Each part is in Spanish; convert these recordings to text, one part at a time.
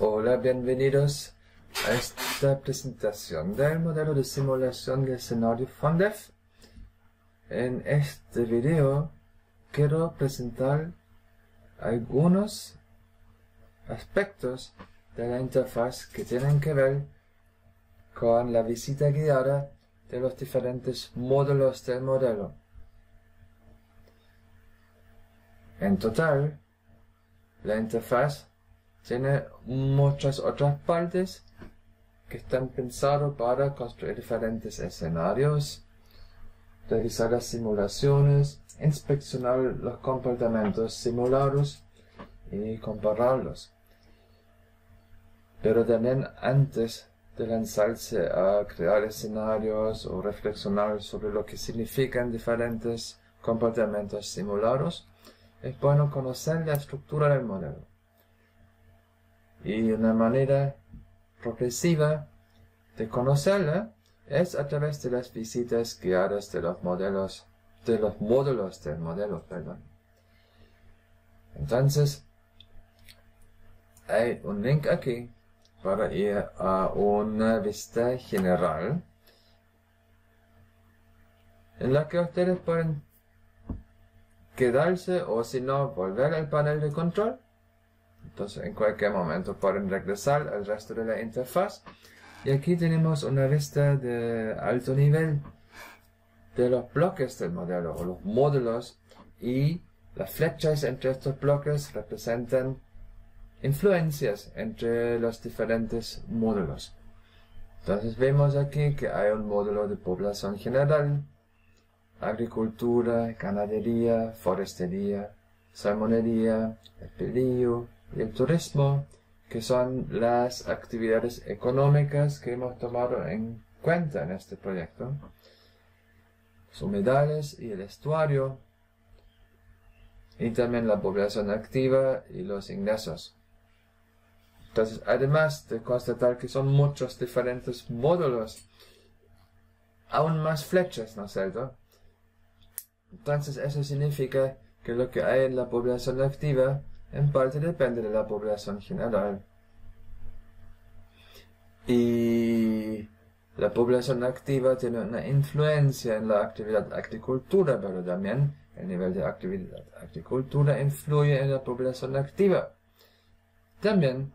Hola, bienvenidos a esta presentación del modelo de simulación del escenario FONDEF. En este video quiero presentar algunos aspectos de la interfaz que tienen que ver con la visita guiada de los diferentes módulos del modelo. En total, la interfaz tiene muchas otras partes que están pensadas para construir diferentes escenarios, realizar las simulaciones, inspeccionar los comportamientos simulados y compararlos. Pero también antes de lanzarse a crear escenarios o reflexionar sobre lo que significan diferentes comportamientos simulados, es bueno conocer la estructura del modelo. Y una manera progresiva de conocerla es a través de las visitas guiadas de los módulos del modelo, perdón. Entonces, hay un link aquí para ir a una vista general en la que ustedes pueden quedarse o si no volver al panel de control. Entonces en cualquier momento pueden regresar al resto de la interfaz. Y aquí tenemos una vista de alto nivel de los bloques del modelo o los módulos, y las flechas entre estos bloques representan influencias entre los diferentes módulos. Entonces vemos aquí que hay un módulo de población general, agricultura, ganadería, forestería, salmonería, el pelillo y el turismo, que son las actividades económicas que hemos tomado en cuenta en este proyecto. Los humedales y el estuario, y también la población activa y los ingresos. Entonces, además de constatar que son muchos diferentes módulos, aún más flechas, ¿no es cierto? Entonces, eso significa que lo que hay en la población activa en parte depende de la población general. Y la población activa tiene una influencia en la actividad agricultura, pero también el nivel de actividad agricultura influye en la población activa. También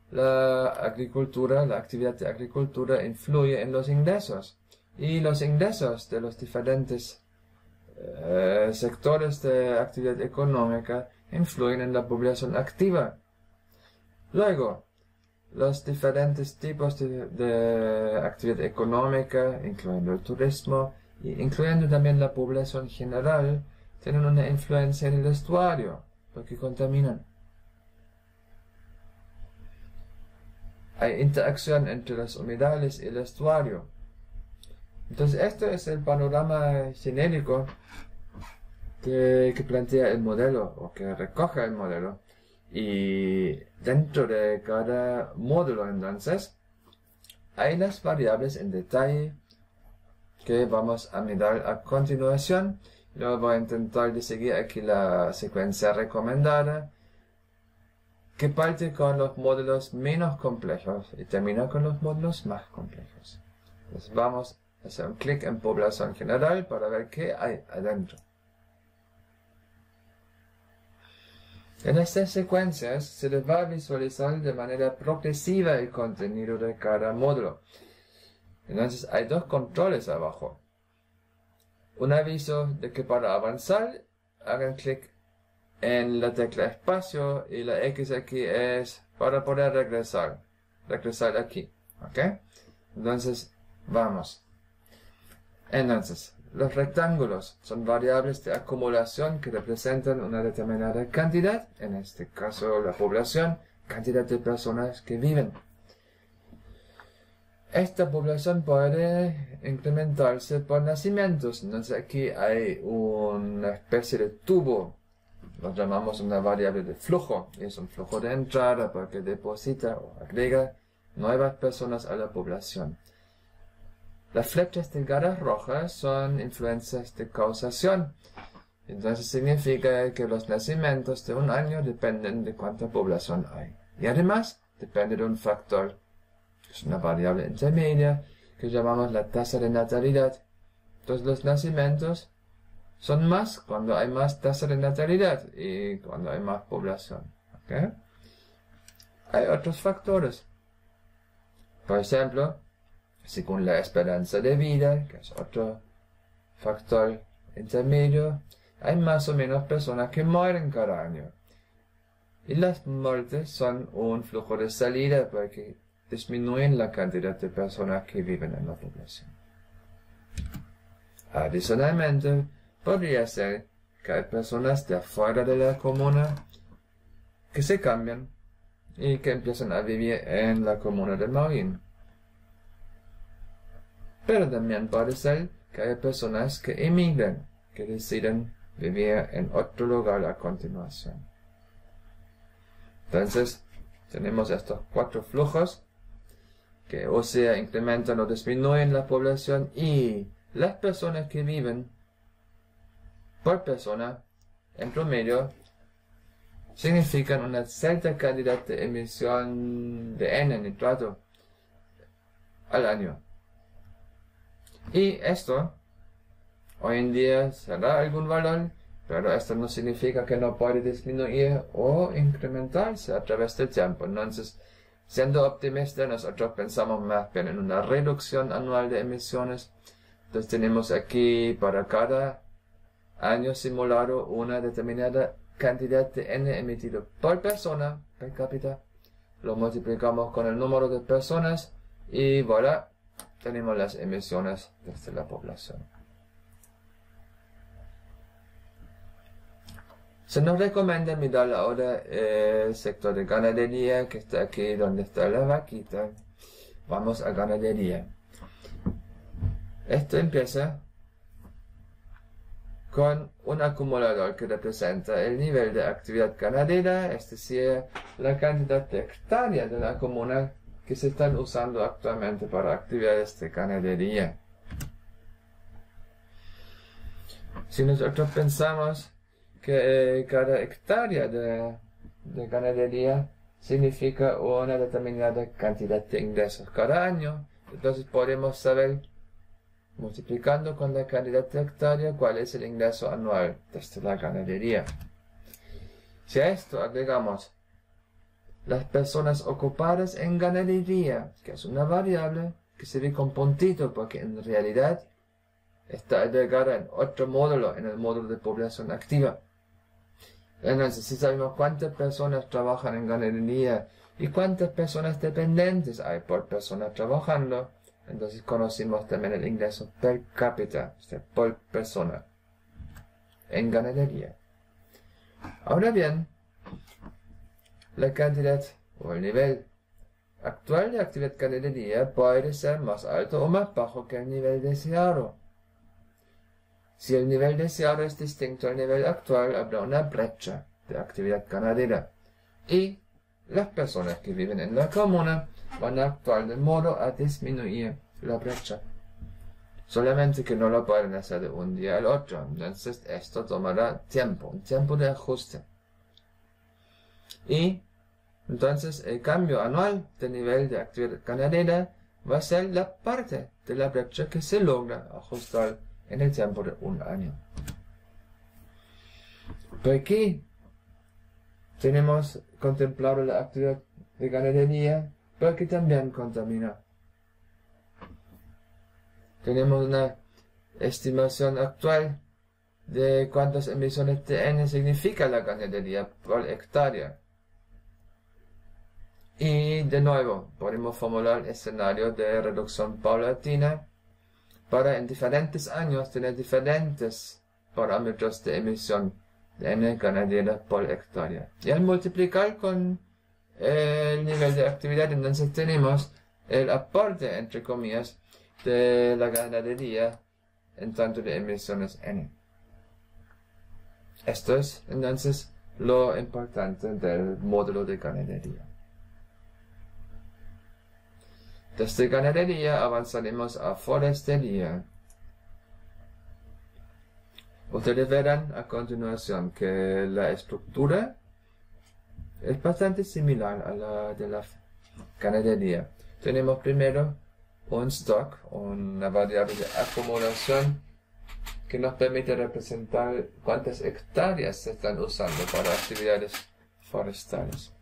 la actividad de agricultura influye en los ingresos. Y los ingresos de los diferentes sectores de actividad económica influyen en la población activa. Luego, los diferentes tipos de actividad económica, incluyendo el turismo, y incluyendo también la población general, tienen una influencia en el estuario, porque contaminan. Hay interacción entre los humedales y el estuario. Entonces, esto es el panorama genérico que plantea el modelo, o que recoge el modelo. Y dentro de cada módulo, entonces, hay las variables en detalle que vamos a mirar a continuación. Luego voy a intentar de seguir aquí la secuencia recomendada, que parte con los módulos menos complejos y termina con los módulos más complejos. Entonces vamos a hacer un clic en población general para ver qué hay adentro. En estas secuencias se les va a visualizar de manera progresiva el contenido de cada módulo. Entonces hay dos controles abajo. Un aviso de que para avanzar hagan clic en la tecla espacio, y la X aquí es para poder regresar aquí. ¿Ok? Entonces vamos. Entonces, los rectángulos son variables de acumulación que representan una determinada cantidad, en este caso la población, cantidad de personas que viven. Esta población puede incrementarse por nacimientos. Entonces aquí hay una especie de tubo, lo llamamos una variable de flujo, y es un flujo de entrada porque deposita o agrega nuevas personas a la población. Las flechas delgadas rojas son influencias de causación. Entonces significa que los nacimientos de un año dependen de cuánta población hay. Y además depende de un factor, es una variable intermedia, que llamamos la tasa de natalidad. Entonces los nacimientos son más cuando hay más tasa de natalidad y cuando hay más población. ¿Okay? Hay otros factores. Por ejemplo, según la esperanza de vida, que es otro factor intermedio, hay más o menos personas que mueren cada año. Y las muertes son un flujo de salida porque disminuyen la cantidad de personas que viven en la población. Adicionalmente, podría ser que hay personas de afuera de la comuna que se cambian y que empiezan a vivir en la comuna de Maullín. Pero también puede ser que hay personas que emigran, que deciden vivir en otro lugar a continuación. Entonces, tenemos estos 4 flujos que o sea incrementan o disminuyen la población, y las personas que viven por persona en promedio significan una cierta cantidad de emisión de N, nitrato, al año. Y esto, hoy en día, será algún valor, pero esto no significa que no puede disminuir o incrementarse a través del tiempo. Entonces, siendo optimistas, nosotros pensamos más bien en una reducción anual de emisiones. Entonces tenemos aquí para cada año simulado una determinada cantidad de N emitido por persona per cápita. Lo multiplicamos con el número de personas y voilà, tenemos las emisiones desde la población. Se nos recomienda mirar ahora el sector de ganadería, que está aquí donde está la vaquita. Vamos a ganadería. Esto empieza con un acumulador que representa el nivel de actividad ganadera, es decir, la cantidad de hectáreas de la comuna que se están usando actualmente para actividades de ganadería. Si nosotros pensamos que cada hectárea de ganadería significa una determinada cantidad de ingresos cada año, entonces podemos saber, multiplicando con la cantidad de hectárea, cuál es el ingreso anual desde la ganadería. Si a esto agregamos las personas ocupadas en ganadería, que es una variable que se ve con puntito porque en realidad está agregada en otro módulo, en el módulo de población activa. Entonces, si sabemos cuántas personas trabajan en ganadería y cuántas personas dependientes hay por persona trabajando, entonces conocimos también el ingreso per cápita, o sea, por persona, en ganadería. Ahora bien, la cantidad o el nivel actual de actividad ganadería puede ser más alto o más bajo que el nivel deseado. Si el nivel deseado es distinto al nivel actual, habrá una brecha de actividad ganadera, y las personas que viven en la comuna van a actuar de modo a disminuir la brecha. Solamente que no lo pueden hacer de un día al otro, entonces esto tomará tiempo, un tiempo de ajuste. Y entonces el cambio anual del nivel de actividad ganadera va a ser la parte de la brecha que se logra ajustar en el tiempo de un año. ¿Por qué tenemos contemplado la actividad de ganadería? Porque también contamina. Tenemos una estimación actual de cuántas emisiones de N significa la ganadería por hectárea. Y de nuevo, podemos formular escenarios de reducción paulatina para en diferentes años tener diferentes parámetros de emisión de N ganadera por hectárea. Y al multiplicar con el nivel de actividad, entonces tenemos el aporte, entre comillas, de la ganadería en tanto de emisiones N. Esto es entonces lo importante del módulo de ganadería. Desde ganadería avanzaremos a forestería. Ustedes verán a continuación que la estructura es bastante similar a la de la ganadería. Tenemos primero un stock, una variable de acumulación que nos permite representar cuántas hectáreas se están usando para actividades forestales.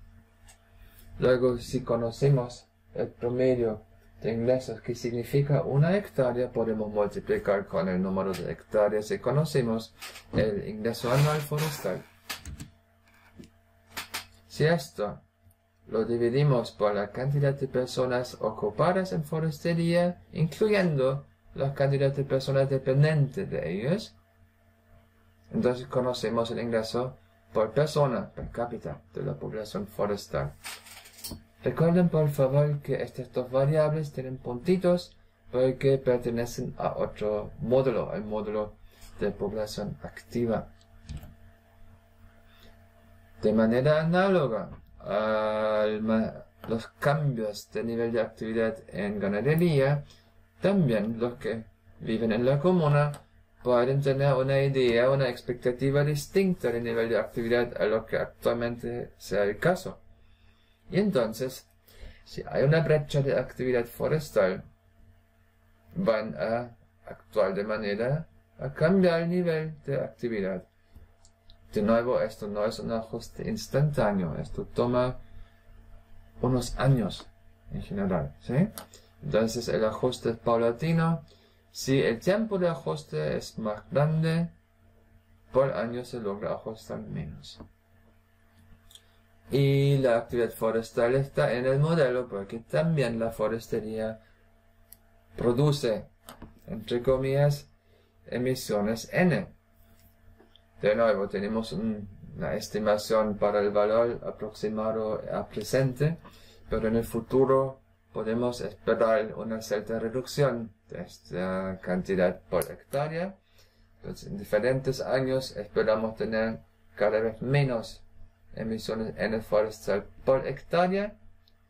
Luego, si conocemos el promedio de ingresos, que significa una hectárea, podemos multiplicar con el número de hectáreas y conocemos el ingreso anual forestal. Si esto lo dividimos por la cantidad de personas ocupadas en forestería, incluyendo la cantidad de personas dependientes de ellos, entonces conocemos el ingreso por persona, per cápita, de la población forestal. Recuerden por favor que estas dos variables tienen puntitos porque pertenecen a otro módulo, al módulo de población activa. De manera análoga a los cambios de nivel de actividad en ganadería, también los que viven en la comuna pueden tener una idea, una expectativa distinta de nivel de actividad a lo que actualmente sea el caso. Y entonces, si hay una brecha de actividad forestal, van a actuar de manera a cambiar el nivel de actividad. De nuevo, esto no es un ajuste instantáneo, esto toma unos años en general, ¿sí? Entonces el ajuste es paulatino. Si el tiempo de ajuste es más grande, por año se logra ajustar menos. Y la actividad forestal está en el modelo porque también la forestería produce, entre comillas, emisiones N. De nuevo, tenemos una estimación para el valor aproximado a presente, pero en el futuro podemos esperar una cierta reducción de esta cantidad por hectárea. Entonces, en diferentes años esperamos tener cada vez menos emisiones N forestal por hectárea.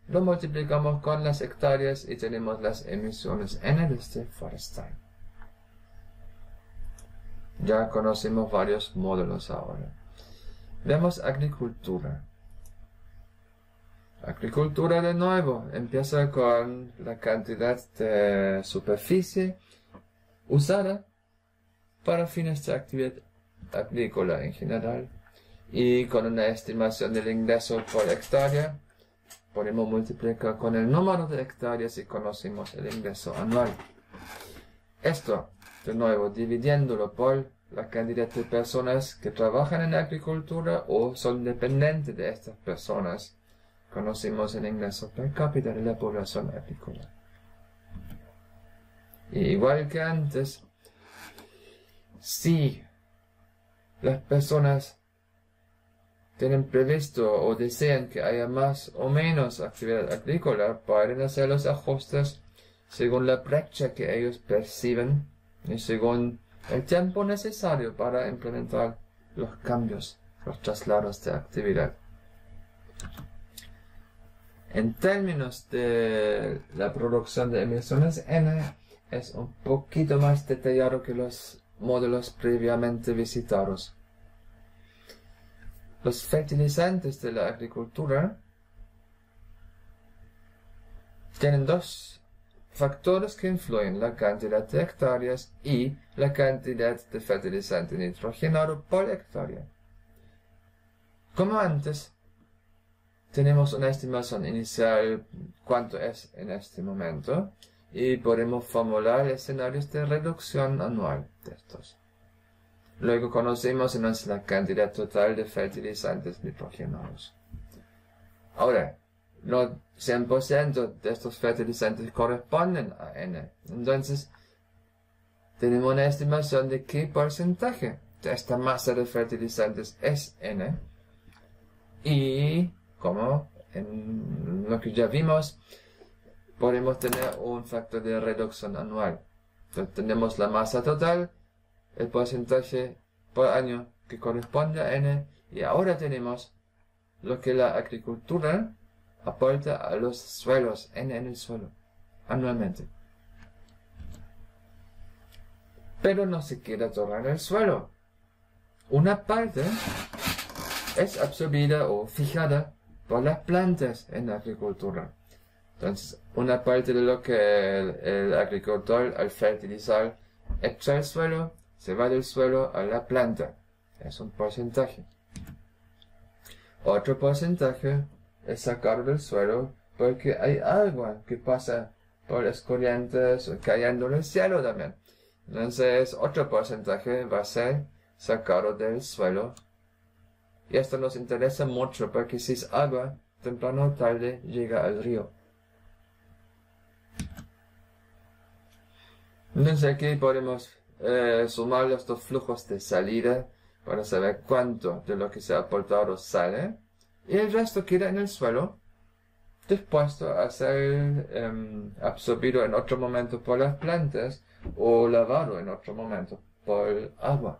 Lo multiplicamos con las hectáreas y tenemos las emisiones N de este forestal. Ya conocemos varios módulos ahora. Vemos agricultura. Agricultura de nuevo empieza con la cantidad de superficie usada para fines de actividad agrícola en general y con una estimación del ingreso por hectárea podemos multiplicar con el número de hectáreas y conocemos el ingreso anual. Esto, de nuevo, dividiéndolo por la cantidad de personas que trabajan en agricultura o son dependientes de estas personas, conocemos el ingreso per cápita de la población agrícola. Y igual que antes, si las personas tienen previsto o desean que haya más o menos actividad agrícola, pueden hacer los ajustes según la brecha que ellos perciben y según el tiempo necesario para implementar los cambios, los traslados de actividad. En términos de la producción de emisiones N, es un poquito más detallado que los módulos previamente visitados. Los fertilizantes de la agricultura tienen dos factores que influyen: la cantidad de hectáreas y la cantidad de fertilizante nitrogenado por hectárea. Como antes, tenemos una estimación inicial cuánto es en este momento y podemos formular escenarios de reducción anual de estos. Luego conocemos entonces la cantidad total de fertilizantes nitrogenados. Ahora, no 100% de estos fertilizantes corresponden a N. Entonces, tenemos una estimación de qué porcentaje de esta masa de fertilizantes es N. Y, como en lo que ya vimos, podemos tener un factor de reducción anual. Entonces, tenemos la masa total, el porcentaje por año que corresponde a N, y ahora tenemos lo que la agricultura aporta a los suelos, N en el suelo, anualmente. Pero no se queda todo en el suelo. Una parte es absorbida o fijada por las plantas en la agricultura. Entonces, una parte de lo que el agricultor al fertilizar echa al suelo, se va del suelo a la planta. Es un porcentaje. Otro porcentaje es sacado del suelo porque hay agua que pasa por las corrientes cayendo del cielo también. Entonces, otro porcentaje va a ser sacado del suelo. Y esto nos interesa mucho porque si es agua, temprano o tarde llega al río. Entonces aquí podemos sumar los dos flujos de salida para saber cuánto de lo que se ha aportado sale. Y el resto queda en el suelo, dispuesto a ser absorbido en otro momento por las plantas o lavado en otro momento por agua.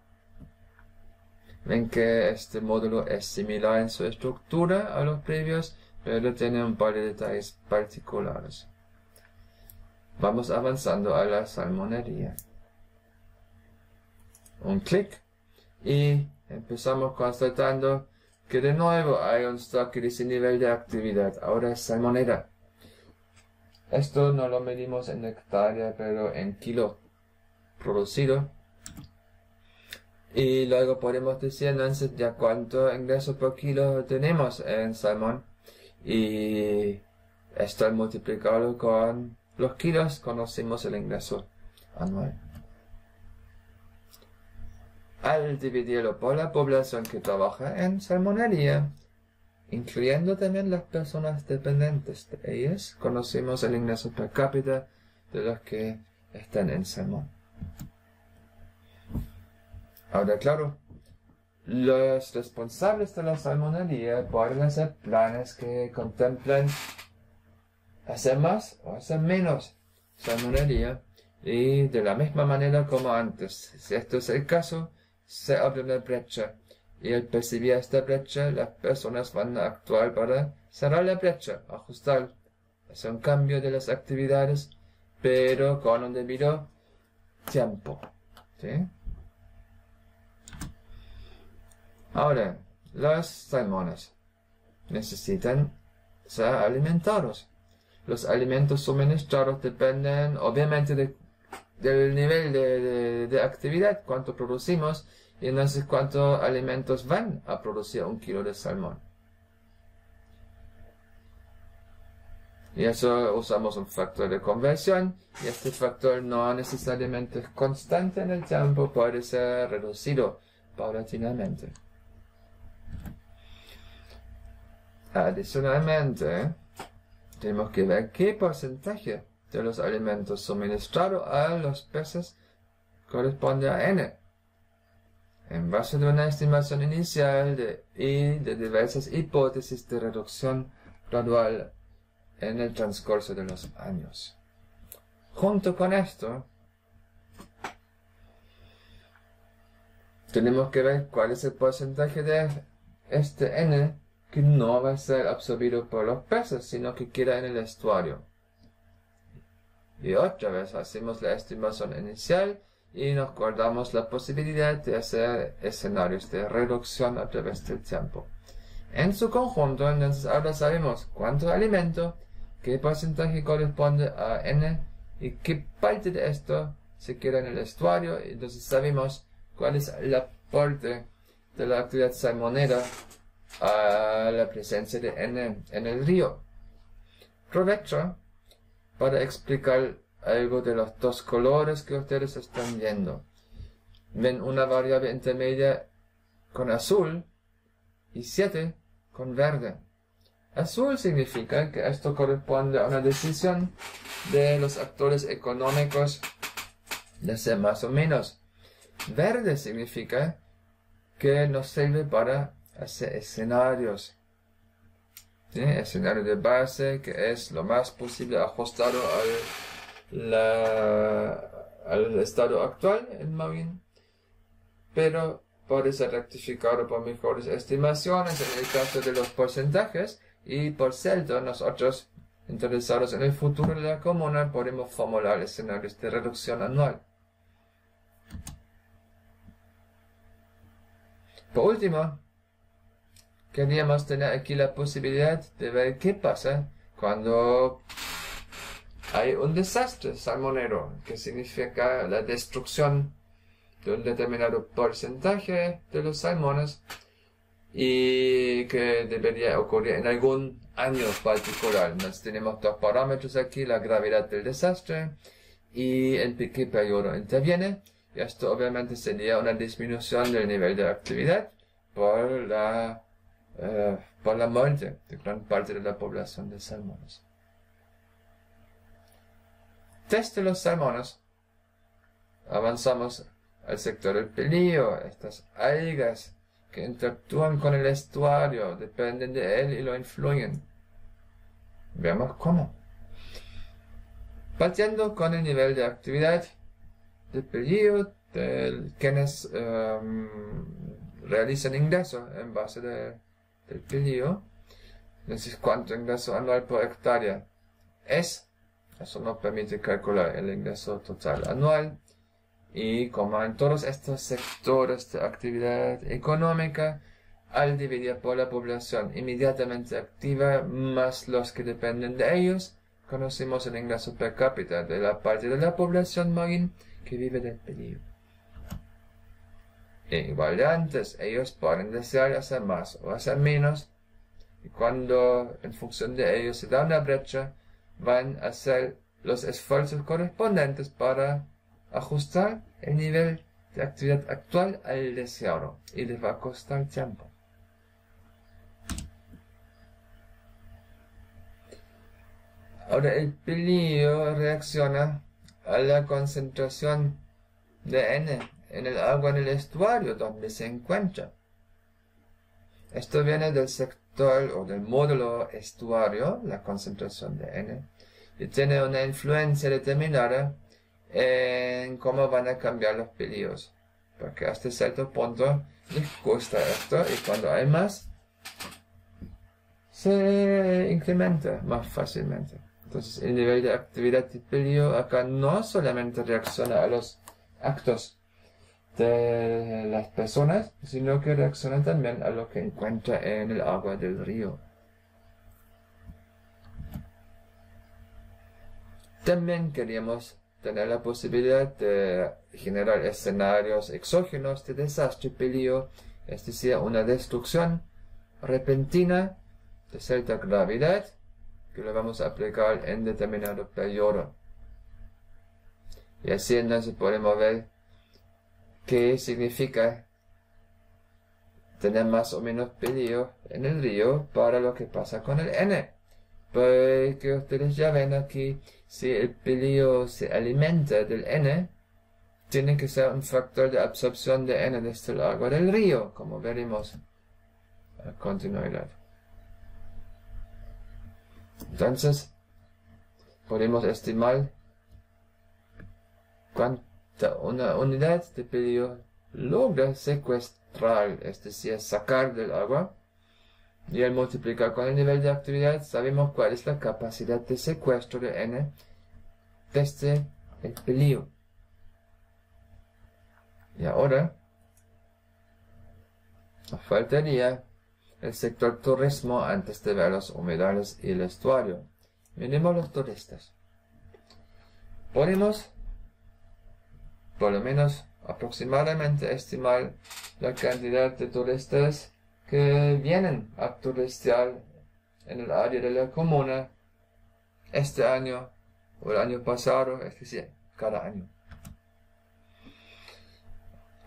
Ven que este módulo es similar en su estructura a los previos, pero tiene un par de detalles particulares. Vamos avanzando a la salmonería. Un clic y empezamos constatando que de nuevo hay un stock que dice nivel de actividad. Ahora es salmonera. Esto no lo medimos en hectárea, pero en kilo producido. Y luego podemos decir entonces ya cuánto ingreso por kilo tenemos en salmón. Y esto al multiplicarlo con los kilos conocemos el ingreso anual. Al dividirlo por la población que trabaja en salmonería, incluyendo también las personas dependientes de ellas, conocemos el ingreso per cápita de los que están en salmón. Ahora, claro, los responsables de la salmonería pueden hacer planes que contemplan hacer más o hacer menos salmonería, y de la misma manera como antes, si esto es el caso, se abre una brecha, y al percibir esta brecha, las personas van a actuar para cerrar la brecha, ajustar, hacer un cambio de las actividades, pero con un debido tiempo, ¿sí? Ahora, los salmones necesitan ser alimentados. Los alimentos suministrados dependen obviamente del nivel de actividad, cuánto producimos, y entonces cuántos alimentos van a producir un kilo de salmón. Y eso usamos un factor de conversión, y este factor no necesariamente es constante en el tiempo, puede ser reducido paulatinamente. Adicionalmente, tenemos que ver qué porcentaje de los alimentos suministrados a los peces corresponde a N. En base de una estimación inicial y de diversas hipótesis de reducción gradual en el transcurso de los años. Junto con esto, tenemos que ver cuál es el porcentaje de este N que no va a ser absorbido por los peces, sino que queda en el estuario. Y otra vez hacemos la estimación inicial y nos guardamos la posibilidad de hacer escenarios de reducción a través del tiempo. En su conjunto, entonces ahora sabemos cuánto alimento, qué porcentaje corresponde a N y qué parte de esto se queda en el estuario, y entonces sabemos cuál es el aporte de la actividad salmonera a la presencia de N en el río. Aprovecho para explicar algo de los dos colores que ustedes están viendo. Ven una variable intermedia con azul y 7 con verde. Azul significa que esto corresponde a una decisión de los actores económicos de hacer más o menos. Verde significa que nos sirve para hacer escenarios. ¿Sí? Escenario de base, que es lo más posible ajustado al estado actual en Marin, pero puede ser rectificado por mejores estimaciones en el caso de los porcentajes, y por cierto, nosotros interesados en el futuro de la comuna podemos formular escenarios de reducción anual. Por último, queríamos tener aquí la posibilidad de ver qué pasa cuando hay un desastre salmonero, que significa la destrucción de un determinado porcentaje de los salmones y que debería ocurrir en algún año particular. Entonces tenemos dos parámetros aquí, la gravedad del desastre y en qué periodo interviene. Y esto obviamente sería una disminución del nivel de actividad por la muerte de gran parte de la población de salmones. Desde los salmones avanzamos al sector del pelillo, estas algas que interactúan con el estuario, dependen de él y lo influyen. Veamos cómo. Partiendo con el nivel de actividad del pelillo, de quienes realizan ingreso en base del pelillo. Entonces, ¿cuánto ingreso anual por hectárea es? Eso nos permite calcular el ingreso total anual. Y como en todos estos sectores de actividad económica, al dividir por la población inmediatamente activa más los que dependen de ellos, conocemos el ingreso per cápita de la parte de la población marina que vive del pelillo. E igual de antes, ellos pueden desear hacer más o hacer menos, y cuando en función de ellos se da una brecha, van a hacer los esfuerzos correspondientes para ajustar el nivel de actividad actual al deseado, y les va a costar tiempo. Ahora el pelillo reacciona a la concentración de N en el agua en el estuario donde se encuentra. Esto viene del sector o del módulo estuario, la concentración de N, y tiene una influencia determinada en cómo van a cambiar los pelillos, porque hasta cierto punto les gusta esto y cuando hay más se incrementa más fácilmente. Entonces el nivel de actividad del pelillo acá no solamente reacciona a los actos de las personas, sino que reacciona también a lo que encuentra en el agua del río. También queríamos tener la posibilidad de generar escenarios exógenos de desastre pelillo, es decir, una destrucción repentina de cierta gravedad que lo vamos a aplicar en determinado periodo. Y así entonces podemos ver qué significa tener más o menos pelillo en el río para lo que pasa con el N. Porque ustedes ya ven aquí, si el pelillo se alimenta del N, tiene que ser un factor de absorción de N desde el agua del río, como veremos a continuidad. Entonces, podemos estimar cuánta una unidad de pelillo logra secuestrar, es decir, sacar del agua, y al multiplicar con el nivel de actividad sabemos cuál es la capacidad de secuestro de N desde el pelillo. Y ahora nos faltaría el sector turismo antes de ver los humedales y el estuario. Miremos los turistas. Podemos por lo menos aproximadamente estimar la cantidad de turistas que vienen a turistear en el área de la comuna este año o el año pasado, es decir, cada año.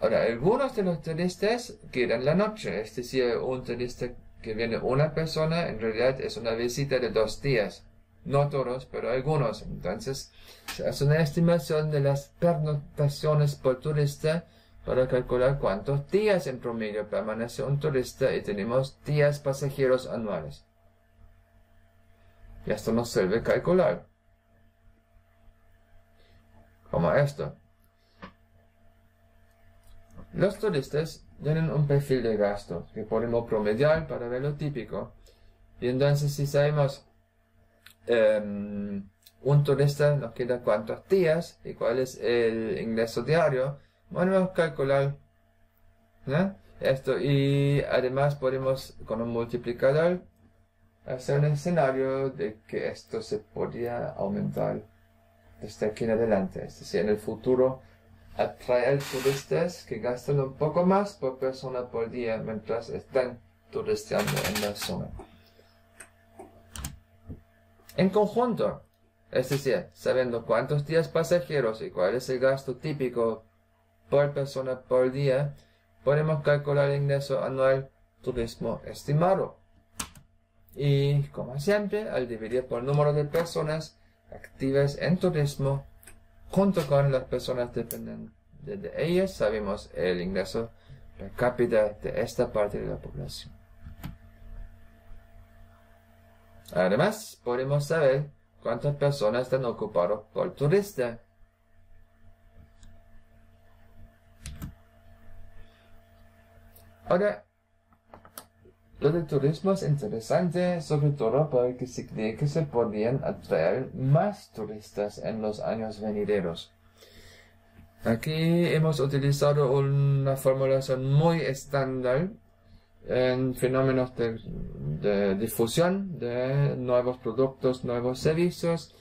Ahora, algunos de los turistas quedan la noche, es decir, un turista que viene una persona, en realidad es una visita de 2 días. No todos, pero algunos. Entonces, se hace una estimación de las pernoctaciones por turista para calcular cuántos días en promedio permanece un turista y tenemos días pasajeros anuales. Y esto nos sirve calcular. Como esto. Los turistas tienen un perfil de gasto que podemos promediar para ver lo típico. Y entonces si sabemos un turista nos queda cuántos días y cuál es el ingreso diario, podemos calcular esto, y además podemos con un multiplicador hacer un escenario de que esto se podría aumentar desde aquí en adelante. Es decir, en el futuro atraer turistas que gastan un poco más por persona por día mientras están turisteando en la zona. En conjunto, es decir, sabiendo cuántos días pasajeros y cuál es el gasto típico por persona por día, podemos calcular el ingreso anual turismo estimado. Y, como siempre, al dividir por número de personas activas en turismo, junto con las personas dependientes de ellas, sabemos el ingreso per cápita de esta parte de la población. Además, podemos saber cuántas personas están ocupadas por turista. Ahora, lo del turismo es interesante, sobre todo porque se cree que se podrían atraer más turistas en los años venideros. Aquí hemos utilizado una formulación muy estándar en fenómenos de difusión de nuevos productos, nuevos servicios,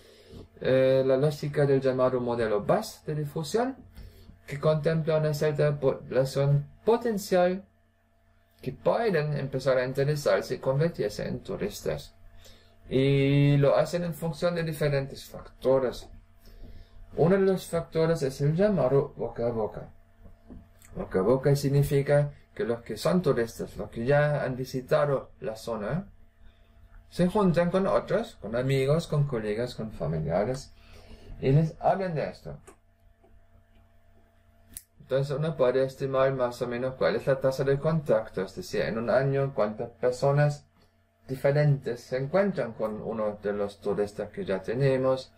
la lógica del llamado modelo BAS de difusión, que contempla una cierta población potencial que pueden empezar a interesarse y convertirse en turistas. Y lo hacen en función de diferentes factores. Uno de los factores es el llamado boca a boca. Boca a boca significa que los que son turistas, los que ya han visitado la zona, se juntan con otros, con amigos, con colegas, con familiares, y les hablan de esto. Entonces uno puede estimar más o menos cuál es la tasa de contacto, es decir, en un año cuántas personas diferentes se encuentran con uno de los turistas que ya tenemos,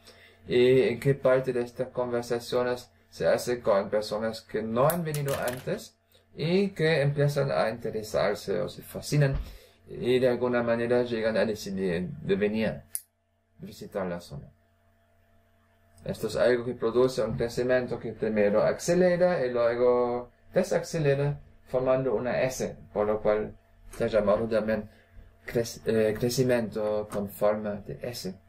y en qué parte de estas conversaciones se hace con personas que no han venido antes y que empiezan a interesarse o se fascinan y de alguna manera llegan a decidir de venir visitar la zona. Esto es algo que produce un crecimiento que primero acelera y luego desacelera formando una S, por lo cual se ha llamado también crecimiento con forma de S.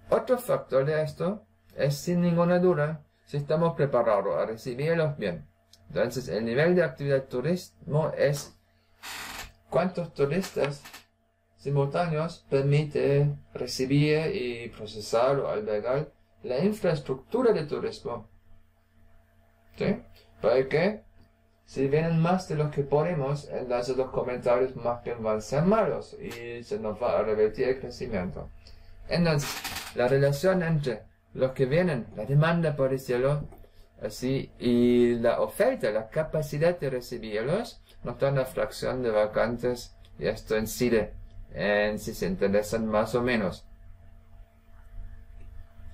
Otro factor de esto es, sin ninguna duda, si estamos preparados a recibirlos bien. Entonces, el nivel de actividad turismo es cuántos turistas simultáneos permite recibir y procesar o albergar la infraestructura de turismo. ¿Sí? Porque si vienen más de los que ponemos, entonces los comentarios más bien van a ser malos y se nos va a revertir el crecimiento. Entonces, la relación entre los que vienen, la demanda por decirlo así, y la oferta, la capacidad de recibirlos, nos da una fracción de vacantes y esto incide en si se interesan más o menos.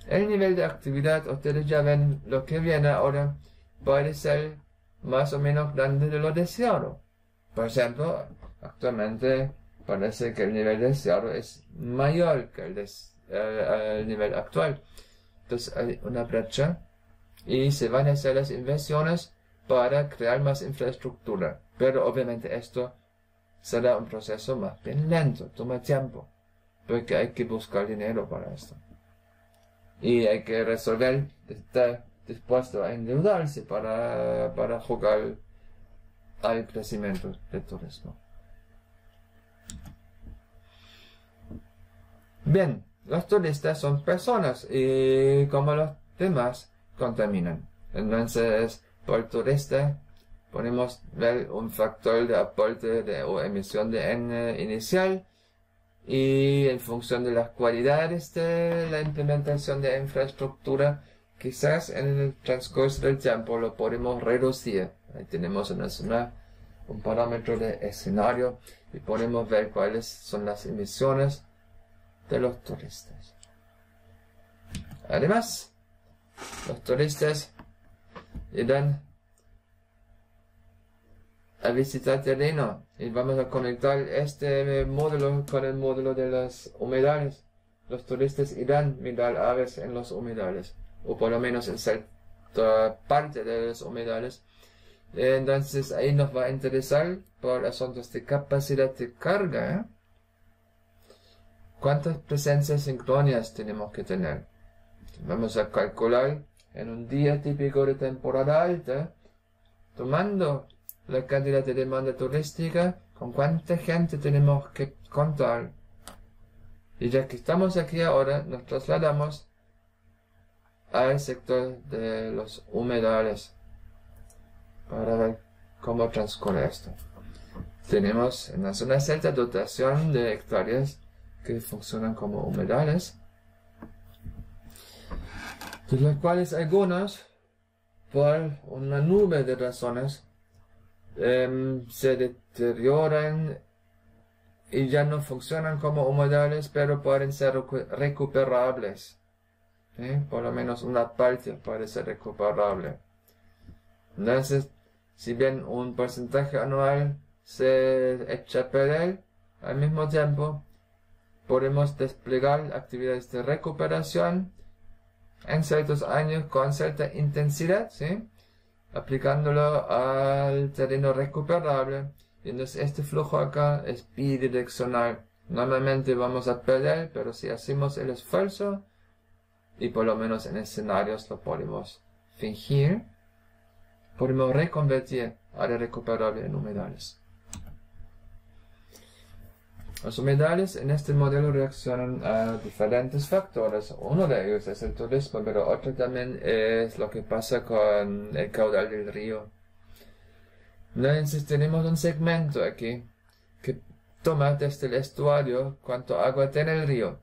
El nivel de actividad, ustedes ya ven lo que viene ahora, puede ser más o menos grande de lo deseado. Por ejemplo, actualmente parece que el nivel deseado es mayor que el nivel actual. Entonces hay una brecha y se van a hacer las inversiones para crear más infraestructura. Pero obviamente esto será un proceso más bien lento, toma tiempo, porque hay que buscar dinero para esto. Y hay que resolver, estar dispuesto a endeudarse para jugar al crecimiento del turismo. Bien, los turistas son personas y como los demás contaminan. Entonces, por turista podemos ver un factor de aporte o emisión de N inicial y en función de las cualidades de la implementación de infraestructura, quizás en el transcurso del tiempo lo podemos reducir. Ahí tenemos un parámetro de escenario y podemos ver cuáles son las emisiones de los turistas. Además, los turistas irán a visitar terreno y vamos a conectar este módulo con el módulo de los humedales. Los turistas irán a mirar aves en los humedales, o por lo menos en cierta parte de los humedales. Entonces ahí nos va a interesar por asuntos de capacidad de carga, ¿cuántas presencias sincrónicas tenemos que tener? Vamos a calcular en un día típico de temporada alta, tomando la cantidad de demanda turística, con cuánta gente tenemos que contar. Y ya que estamos aquí ahora, nos trasladamos al sector de los humedales para ver cómo transcurre esto. Tenemos en la zona cierta dotación de hectáreas que funcionan como humedales, de las cuales algunos, por una nube de razones, se deterioran y ya no funcionan como humedales, pero pueden ser recuperables. Por lo menos una parte puede ser recuperable. Entonces, si bien un porcentaje anual se echa a perder, al mismo tiempo podemos desplegar actividades de recuperación en ciertos años con cierta intensidad, ¿sí? Aplicándolo al terreno recuperable. Y entonces este flujo acá es bidireccional. Normalmente vamos a perder, pero si hacemos el esfuerzo, y por lo menos en escenarios lo podemos fingir, podemos reconvertir área recuperable en humedales. Los humedales en este modelo reaccionan a diferentes factores. Uno de ellos es el turismo, pero otro también es lo que pasa con el caudal del río. Entonces tenemos un segmento aquí que toma desde el estuario cuánto agua tiene el río.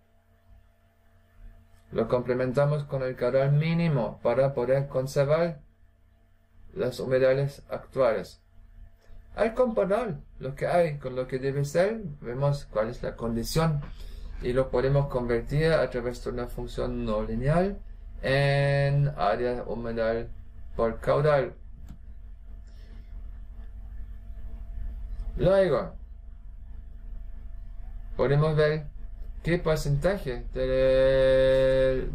Lo complementamos con el caudal mínimo para poder conservar los humedales actuales. Al comparar lo que hay con lo que debe ser, vemos cuál es la condición y lo podemos convertir a través de una función no lineal en área humedal por caudal. Luego, podemos ver qué porcentaje de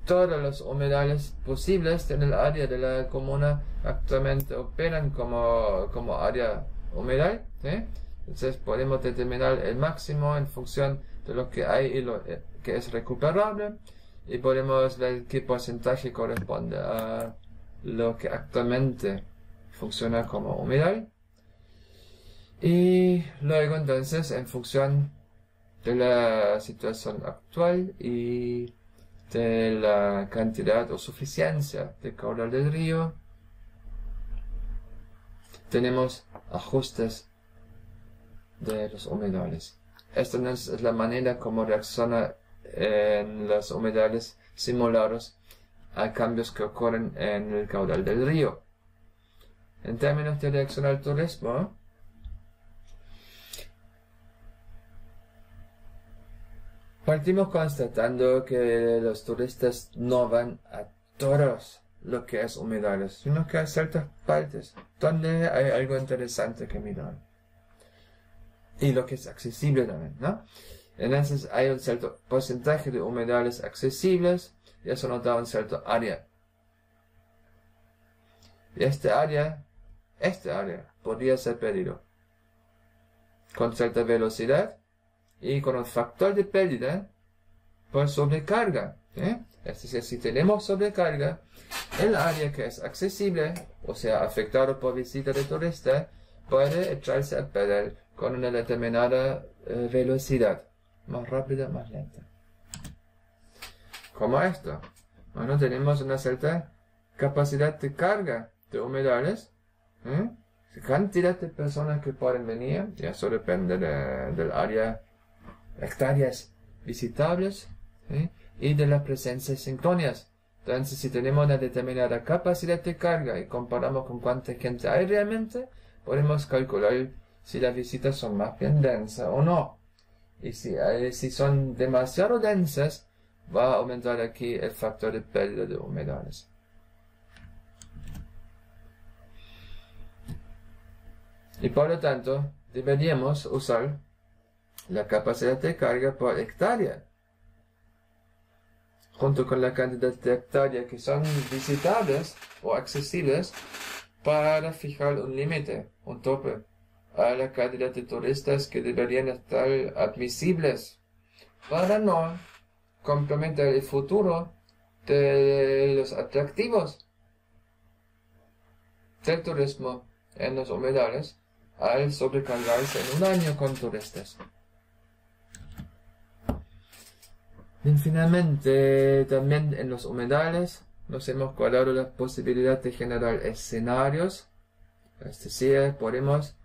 todos los humedales posibles en el área de la comuna actualmente operan como área humedal, ¿sí? Entonces podemos determinar el máximo en función de lo que hay y lo que es recuperable, y podemos ver qué porcentaje corresponde a lo que actualmente funciona como humedal. Y luego entonces, en función de la situación actual y de la cantidad o suficiencia de caudal del río, tenemos ajustes de los humedales. Esta es la manera como reacciona en los humedales simulados a cambios que ocurren en el caudal del río. En términos de reacción al turismo, partimos constatando que los turistas no van a todos lo que es humedales, sino que a ciertas partes donde hay algo interesante que mirar. Y lo que es accesible también, ¿no? Entonces hay un cierto porcentaje de humedales accesibles y eso nos da un cierto área. Y este área podría ser perdido con cierta velocidad y con un factor de pérdida por sobrecarga. Es decir, si tenemos sobrecarga, el área que es accesible, o sea, afectado por visita de turista, puede echarse a perder con una determinada velocidad, más rápida, más lenta. Como esto. Bueno, tenemos una cierta capacidad de carga de humedales, cantidad de personas que pueden venir, y eso depende del área, hectáreas visitables, y de las presencias sincrónicas. Entonces, si tenemos una determinada capacidad de carga y comparamos con cuánta gente hay realmente, podemos calcular si las visitas son más bien densas o no. Y si son demasiado densas, va a aumentar aquí el factor de pérdida de humedales. Y por lo tanto, deberíamos usar la capacidad de carga por hectárea, junto con la cantidad de hectáreas que son visitables o accesibles, para fijar un límite, un tope, a la cantidad de turistas que deberían estar admisibles, para no compromete el futuro de los atractivos del turismo en los humedales al sobrecargarse en un año con turistas. Y finalmente, también en los humedales nos hemos cuadrado la posibilidad de generar escenarios, es decir, podemos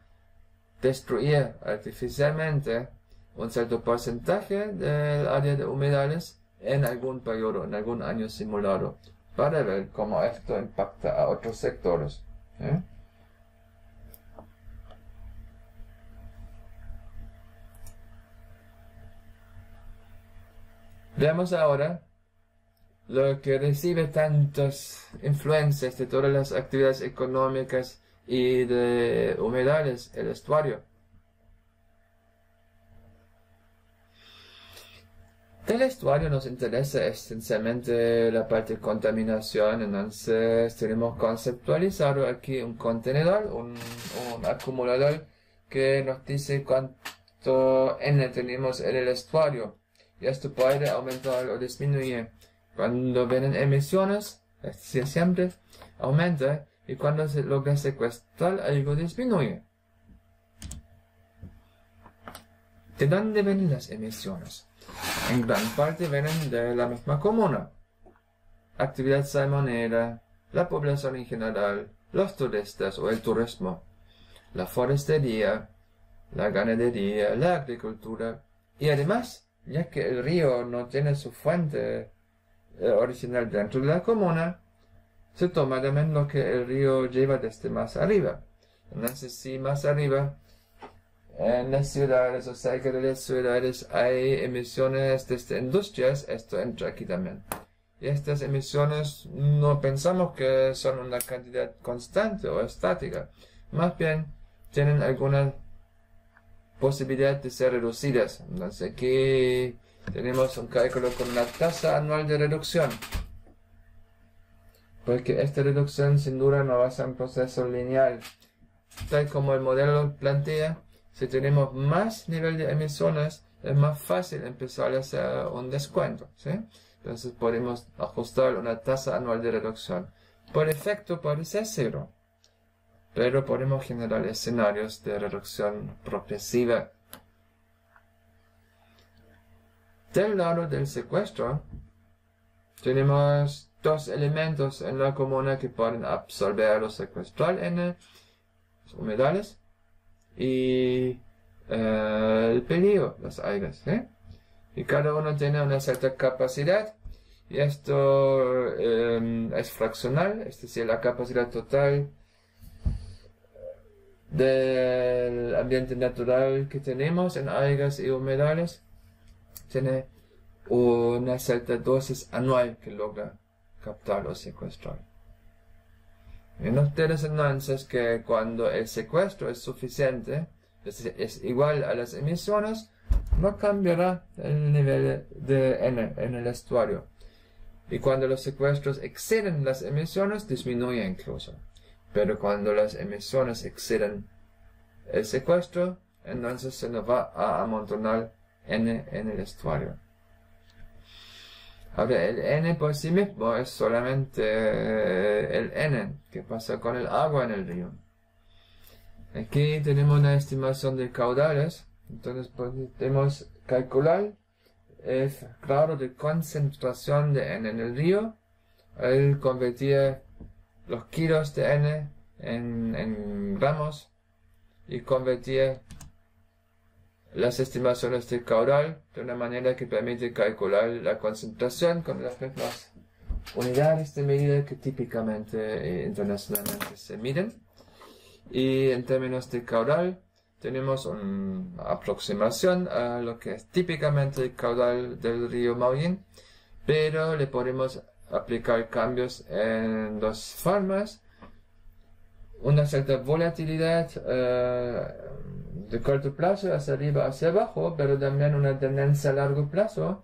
destruir artificialmente un cierto porcentaje del área de humedales en algún periodo, en algún año simulado, para ver cómo esto impacta a otros sectores. Veamos ahora lo que recibe tantas influencias de todas las actividades económicas y de humedales, el estuario. Del estuario nos interesa esencialmente la parte de contaminación, entonces tenemos conceptualizado aquí un contenedor, un acumulador que nos dice cuánto N tenemos en el estuario. Y esto puede aumentar o disminuir. Cuando vienen emisiones, es decir, siempre aumenta, y cuando se logra secuestrar, algo disminuye. ¿De dónde vienen las emisiones? En gran parte vienen de la misma comuna. Actividad salmonera, la población en general, los turistas o el turismo, la forestería, la ganadería, la agricultura, y además, ya que el río no tiene su fuente original dentro de la comuna, se toma también lo que el río lleva desde más arriba. Entonces, si más arriba, en las ciudades o cerca de las ciudades hay emisiones desde industrias, esto entra aquí también. Y estas emisiones no pensamos que son una cantidad constante o estática, más bien tienen alguna posibilidad de ser reducidas. Entonces aquí tenemos un cálculo con una tasa anual de reducción, porque esta reducción sin duda no va a ser un proceso lineal, tal como el modelo plantea. Si tenemos más nivel de emisiones, es más fácil empezar a hacer un descuento, ¿sí? Entonces podemos ajustar una tasa anual de reducción. Por efecto puede ser cero, pero podemos generar escenarios de reducción progresiva. Del lado del secuestro, tenemos dos elementos en la comuna que pueden absorber o secuestrar en los humedales y el peligro, las algas, y cada uno tiene una cierta capacidad, y esto es fraccional, es decir, la capacidad total del ambiente natural que tenemos en algas y humedales tiene una cierta dosis anual que logra captar o secuestrar. Y nos interesa entonces que cuando el secuestro es suficiente, es igual a las emisiones, no cambiará el nivel de N en el estuario. Y cuando los secuestros exceden las emisiones, disminuye incluso. Pero cuando las emisiones exceden el secuestro, entonces se nos va a amontonar N en el estuario. Ahora, el N por sí mismo es solamente el N que pasa con el agua en el río. Aquí tenemos una estimación de caudales, entonces podemos calcular el grado de concentración de N en el río al convertir los kilos de N en gramos y convertir las estimaciones de caudal de una manera que permite calcular la concentración con las mismas unidades de medida que típicamente e internacionalmente se miden. Y en términos de caudal tenemos una aproximación a lo que es típicamente el caudal del río Maullín, pero le podemos aplicar cambios en dos formas: una cierta volatilidad de corto plazo, hacia arriba, hacia abajo, pero también una tendencia a largo plazo.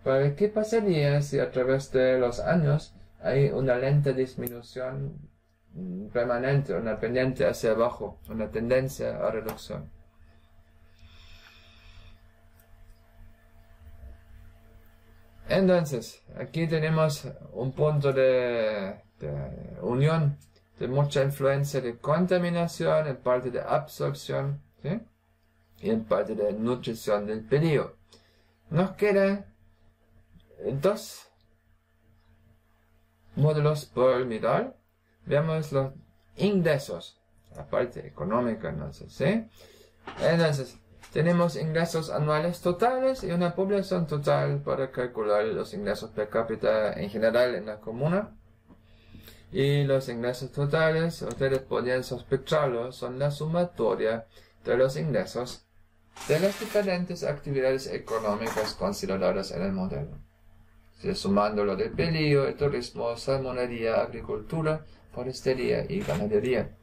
¿Para qué pasaría si a través de los años hay una lenta disminución permanente, una pendiente hacia abajo, una tendencia a reducción? Entonces, aquí tenemos un punto de unión de mucha influencia de contaminación en parte de absorción, ¿sí? Y en parte de nutrición del pelillo. Nos quedan dos módulos por mirar. Veamos los ingresos, la parte económica, entonces, ¿sí? Entonces, tenemos ingresos anuales totales y una población total para calcular los ingresos per cápita en general en la comuna. Y los ingresos totales, ustedes podrían sospecharlo, son la sumatoria de los ingresos de las diferentes actividades económicas consideradas en el modelo. Sumando lo del pelillo, el turismo, salmonería, agricultura, forestería y ganadería.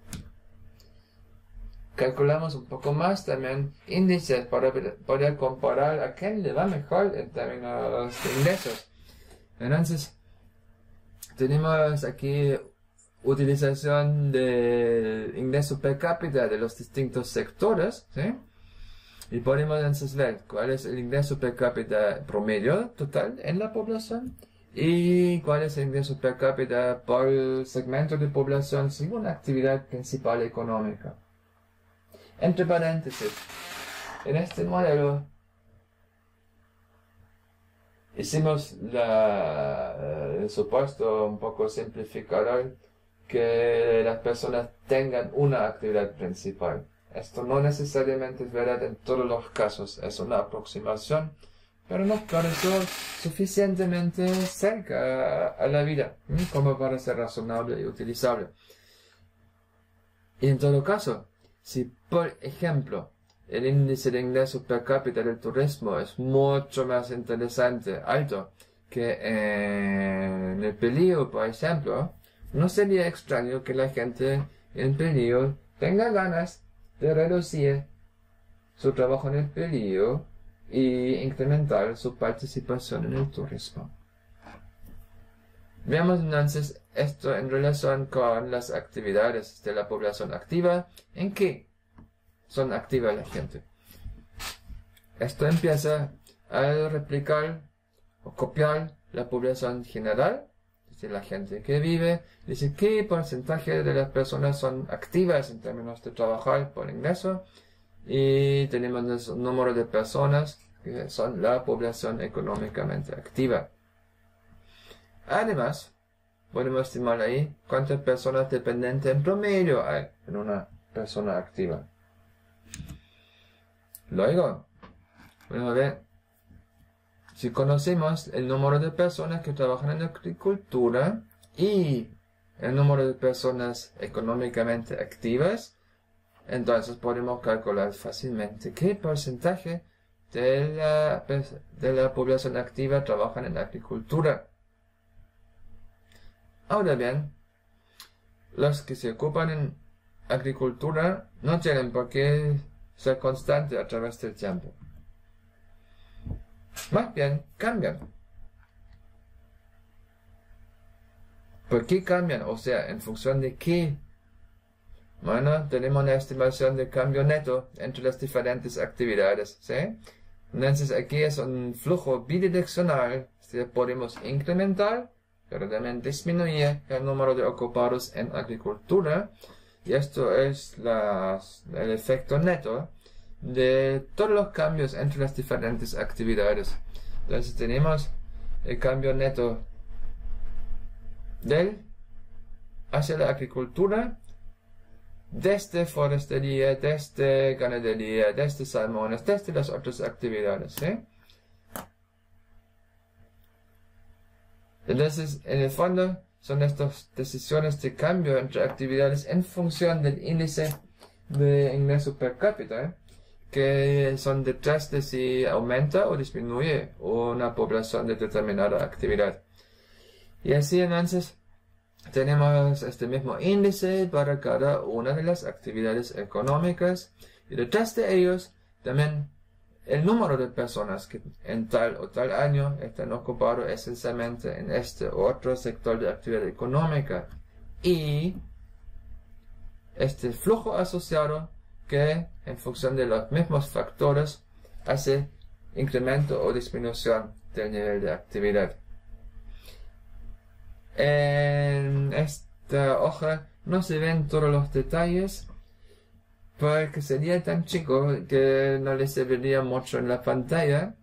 Calculamos un poco más también índices para poder comparar a quién le va mejor en términos de ingresos. Entonces, tenemos aquí utilización del ingreso per cápita de los distintos sectores, ¿sí? Y podemos entonces ver cuál es el ingreso per cápita promedio total en la población y cuál es el ingreso per cápita por segmento de población según la actividad principal económica. Entre paréntesis, en este modelo hicimos el supuesto un poco simplificador que las personas tengan una actividad principal. Esto no necesariamente es verdad en todos los casos, es una aproximación, pero nos pareció suficientemente cerca a la vida, como para ser razonable y utilizable. Y en todo caso, si por ejemplo el índice de ingreso per cápita del turismo es mucho más interesante, alto, que en el pelillo, por ejemplo, no sería extraño que la gente en pelillo tenga ganas de reducir su trabajo en el pelillo y incrementar su participación en el turismo. Veamos entonces esto en relación con las actividades de la población activa. ¿En qué son activas la gente? Esto empieza a replicar o copiar la población general, es decir, la gente que vive, dice qué porcentaje de las personas son activas en términos de trabajar por ingreso, y tenemos un número de personas que son la población económicamente activa. Además, podemos estimar ahí cuántas personas dependientes en promedio hay en una persona activa. Luego, bueno, a ver, si conocemos el número de personas que trabajan en agricultura y el número de personas económicamente activas, entonces podemos calcular fácilmente qué porcentaje de la población activa trabajan en agricultura. Ahora bien, los que se ocupan en agricultura no tienen por qué ser constante a través del tiempo. Más bien, cambian. ¿Por qué cambian? O sea, ¿en función de qué? Bueno, tenemos una estimación de cambio neto entre las diferentes actividades, ¿sí? Entonces aquí es un flujo bidireccional, ¿sí? Podemos incrementar, pero también disminuir el número de ocupados en agricultura, y esto es el efecto neto de todos los cambios entre las diferentes actividades. Entonces tenemos el cambio neto hacia la agricultura, desde forestería, desde ganadería, desde salmones, desde las otras actividades, ¿sí? Entonces, en el fondo, son estas decisiones de cambio entre actividades en función del índice de ingreso per cápita, que son detrás de si aumenta o disminuye una población de determinada actividad. Y así entonces tenemos este mismo índice para cada una de las actividades económicas, y detrás de ellos también el número de personas que en tal o tal año están ocupados esencialmente en este u otro sector de actividad económica, y este flujo asociado que en función de los mismos factores hace incremento o disminución del nivel de actividad. En esta hoja no se ven todos los detalles porque sería tan chico que no les serviría mucho en la pantalla,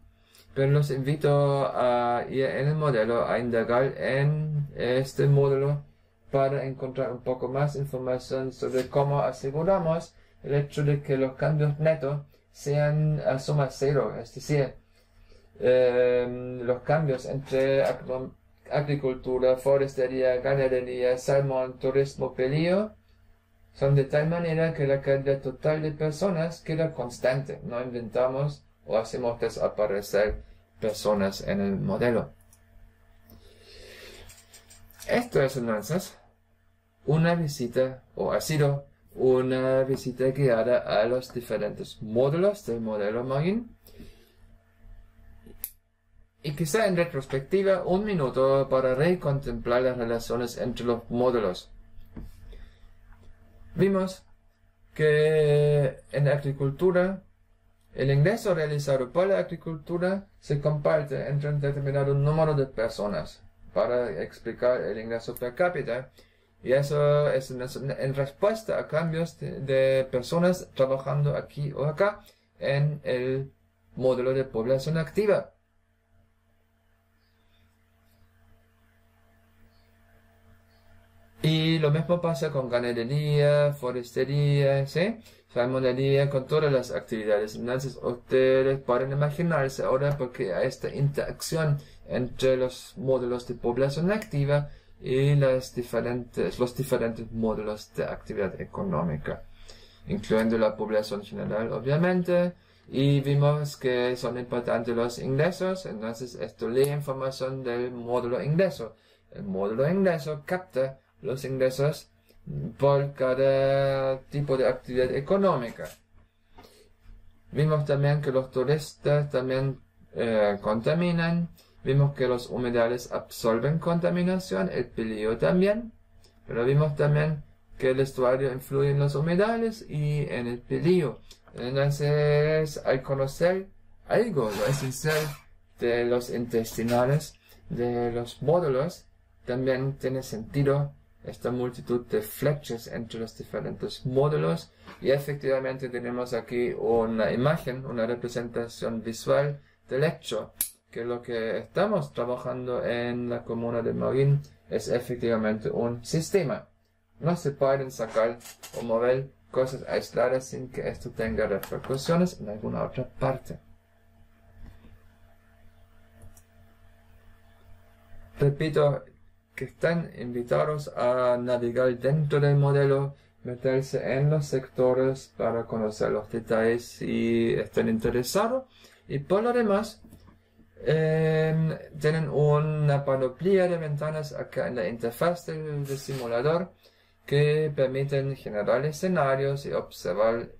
pero los invito a ir en el modelo, a indagar en este módulo para encontrar un poco más información sobre cómo aseguramos el hecho de que los cambios netos sean a suma cero, es decir, los cambios entre agricultura, forestería, ganadería, salmón, turismo, pelío, son de tal manera que la cantidad total de personas queda constante. No inventamos o hacemos desaparecer personas en el modelo. Esto es entonces una visita, o ha sido una visita guiada a los diferentes módulos del modelo Mohin. Y quizá en retrospectiva un minuto para recontemplar las relaciones entre los módulos. Vimos que en agricultura el ingreso realizado por la agricultura se comparte entre un determinado número de personas para explicar el ingreso per cápita, y eso es en respuesta a cambios de personas trabajando aquí o acá en el módulo de población activa. Y lo mismo pasa con ganadería, forestería, ¿sí? Salmonería, con todas las actividades. Entonces, ustedes pueden imaginarse ahora porque hay esta interacción entre los módulos de población activa y los diferentes módulos de actividad económica, incluyendo la población general, obviamente. Y vimos que son importantes los ingresos, entonces esto lee información del módulo ingreso. El módulo ingreso capta los ingresos por cada tipo de actividad económica. Vimos también que los turistas también contaminan. Vimos que los humedales absorben contaminación, el pelío también. Pero vimos también que el estuario influye en los humedales y en el pelío. Entonces, al conocer algo lo esencial de los intestinales, de los módulos, también tiene sentido esta multitud de flechas entre los diferentes módulos, y efectivamente tenemos aquí una imagen, una representación visual del hecho que lo que estamos trabajando en la comuna de Mohin es efectivamente un sistema. No se pueden sacar o mover cosas aisladas sin que esto tenga repercusiones en alguna otra parte. Repito que están invitados a navegar dentro del modelo, meterse en los sectores para conocer los detalles si están interesados, y por lo demás tienen una panoplia de ventanas acá en la interfaz del simulador que permiten generar escenarios y observar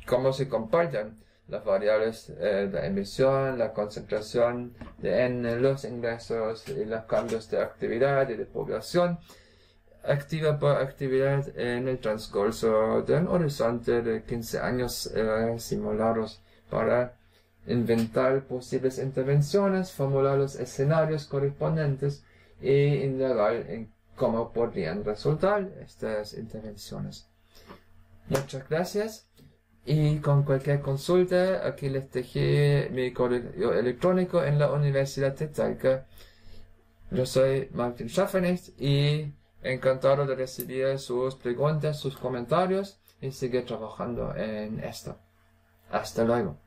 cómo se comportan las variables de la emisión, la concentración de N, los ingresos y los cambios de actividad y de población activa por actividad en el transcurso de un horizonte de 15 años simulados, para inventar posibles intervenciones, formular los escenarios correspondientes e indagar en cómo podrían resultar estas intervenciones. Muchas gracias. Y con cualquier consulta, aquí les dejé mi correo electrónico en la Universidad de Talca. Yo soy Martin Schaffenecht y encantado de recibir sus preguntas, sus comentarios y seguir trabajando en esto. Hasta luego.